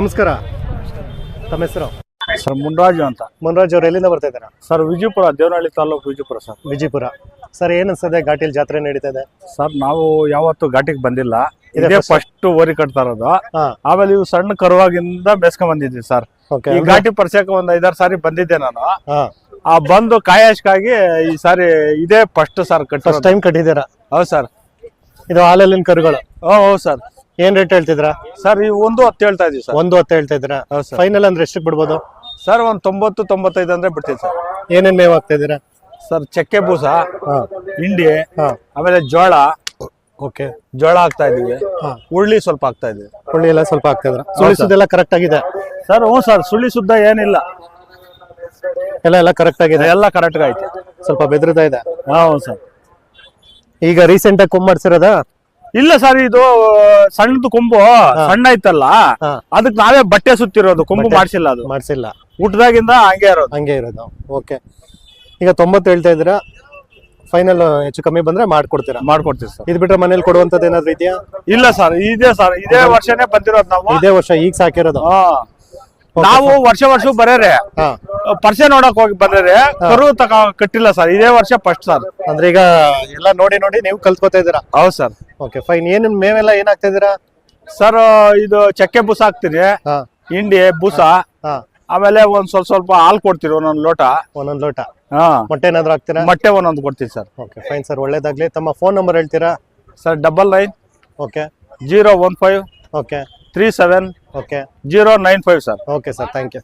ನಮಸ್ಕಾರ. ತಮ್ಮ ಹೆಸರು? ಸರ್ ಮುನ್ರಾಜು ಅಂತ. ಮುನ್ರಾಜ್ ಅವರು ಎಲ್ಲಿಂದ ಬರ್ತಾ ಇದ್ದೀರಾ? Sir Vijayapura, Devanahalli taluk Vijayapura sir. Vijayapura. Sir ಏನ್ ಅನ್ಸ್ತದೆ ಘಾಟಿಯಲ್ಲಿ ಜಾತ್ರೆ ನಡೀತಾ ಇದೆ? ಸರ್ ನಾವು ಯಾವತ್ತು ಘಾಟಿಗೆ ಬಂದಿಲ್ಲ, ಇದೇ ಫಸ್ಟ್ ಓರಿ ಕಟ್ತಾ ಇರೋದು. ಆಮೇಲೆ ಇವು ಸಣ್ಣ ಕರುವಾಗಿಂದ ಬೇಸ್ಕೊಂಡ್ ಬಂದಿದ್ವಿ ಸರ್. ಈ ಘಾಟಿ ಪರಿಚಯಕ್ಕೆ ಒಂದ್ 5-6 ಸಾರಿ ಬಂದಿದ್ದೆ ನಾನು. ಆ ಬಂದು ಕಾಯಷ್ಕಾಗಿ ಈ ಸಾರಿ ಇದೇ ಫಸ್ಟ್ ಸರ್ ಫಸ್ಟ್ ಟೈಮ್ ಕಟ್ಟಿದ್ದೀರಾ? ಹೌದು ಸರ್. ಇದು ಹಾಲಲ್ಲಿನ ಕರುಗಳು? ಹೌದು ಸರ್. ಏನ್ ರೇಟ್ ಹೇಳ್ತಿದ್ರಾ ಸರ್? ಈ 1.10 ಹೇಳ್ತಾ ಇದೀವಿ ಸರ್. 1.10 ಹೇಳ್ತಾ ಇದ್ದೀರಾ? ಫೈನಲ್ ಅಂದ್ರೆ ಎಷ್ಟಕ್ಕೆ ಬಿಡ್ಬೋದು ಸರ್? ಒಂದ್ 90-95 ಅಂದ್ರೆ ಬಿಡ್ತೀವಿ ಸರ್. ಏನೇನ್ ಮೇವ್ ಆಗ್ತಾ ಇದ್ದೀರಾ ಸರ್? ಚಕ್ಕೆ ಬೂಸ, ಹಿಂಡಿ, ಆಮೇಲೆ ಜೋಳ. ಓಕೆ, ಜೋಳ ಹಾಕ್ತಾ ಇದೀವಿ. ಉಳ್ಳಿ ಸ್ವಲ್ಪ ಹಾಕ್ತಾ ಇದೀವಿ. ಉಳ್ಳಿ ಎಲ್ಲ ಸ್ವಲ್ಪ ಆಗ್ತಾ ಇದ್ರ? ಸುಳಿ ಸುದ್ದೆಲ್ಲ ಕರೆಕ್ಟ್ ಆಗಿದೆ ಸರ್? ಹ್ಞೂ ಸರ್, ಸುಳ್ಳಿ ಸುದ್ದ ಏನಿಲ್ಲ, ಎಲ್ಲ ಕರೆಕ್ಟ್ ಆಗಿದೆ. ಎಲ್ಲ ಕರೆಕ್ಟ್ ಆಯ್ತು. ಸ್ವಲ್ಪ ಬೆದರ್ತಾ ಇದೆ? ಹೌದು ಸರ್. ಈಗ ರೀಸೆಂಟ್ ಆಗಿ ಕೊಂಬ್ ಮಾಡ್ಸಿರೋದ? ಇಲ್ಲ ಸರ್, ಇದು ಸಣ್ಣದು ಕೊಂಬು ಸಣ್ಣ ಐತಲ್ಲ, ಅದಕ್ಕೆ ನಾವೇ ಬಟ್ಟೆ ಸುತ್ತಿರೋದು, ಕೊಂಬು ಮಾಡ್ಸಿಲ್ಲ. ಅದು ಮಾಡ್ಸಿಲ್ಲ, ಊಟದಾಗಿಂದ ಹಂಗೆ ಇರೋದು. ಓಕೆ, ಈಗ 90 ಹೇಳ್ತಾ ಇದ್ದೀರಾ, ಫೈನಲ್ ಹೆಚ್ಚು ಕಮ್ಮಿ ಬಂದ್ರೆ ಮಾಡ್ಕೊಡ್ತೀವಿ ಸರ್. ಇದು ಬಿಟ್ರೆ ಮನೇಲಿ ಕೊಡುವಂತದ್ದು ಏನಾದ್ರು ಇದೆಯಾ? ಇಲ್ಲ ಸರ್, ಇದೆ ಸರ್, ಇದೇ ವರ್ಷನೇ ಬಂದಿರೋದು ನಾವು. ಇದೇ ವರ್ಷ ಈಗ ಸಾಕಿರೋದು? ನಾವು ವರ್ಷ ಬರೇರೆ ಪರಿಚಯ ನೋಡಕ್ ಹೋಗಿ ಬಂದ್ರೆ ಕರು ಕಟ್ಟಿಲ್ಲ ಸರ್, ಇದೇ ವರ್ಷ ಫಸ್ಟ್ ಸರ್. ಅಂದ್ರೆ ಈಗ ಎಲ್ಲ ನೋಡಿ ನೀವು ಕಲ್ತ್ಕೋತಾ ಇದ್ದೀರಾ? ಹೌದು ಸರ್. Okay, fine. ಏನ್ ಮೇವೆಲ್ಲ ಏನ್ ಹಾಕ್ತಾ ಇದ್ದೀರಾ ಸರ್? ಇದು ಚಕ್ಕೆ ಬೂಸ ಹಾಕ್ತೀನಿ, ಹಿಂಡಿ ಬೂಸ, ಆಮೇಲೆ ಒಂದ್ ಸ್ವಲ್ಪ ಹಾಲು ಕೊಡ್ತೀರಿ, ಒಂದೊಂದ್ ಲೋಟ. ಮೊಟ್ಟೆ ಏನಾದ್ರು ಹಾಕ್ತೀರಾ? ಮೊಟ್ಟೆ ಒಂದೊಂದು ಕೊಡ್ತೀವಿ ಸರ್. ಓಕೆ, ಫೈನ್ ಸರ್, ಒಳ್ಳೇದಾಗ್ಲಿ. ತಮ್ಮ ಫೋನ್ ನಂಬರ್ ಹೇಳ್ತೀರಾ sir? 99 okay 015 okay 37 okay 095 sir. Okay sir, thank you.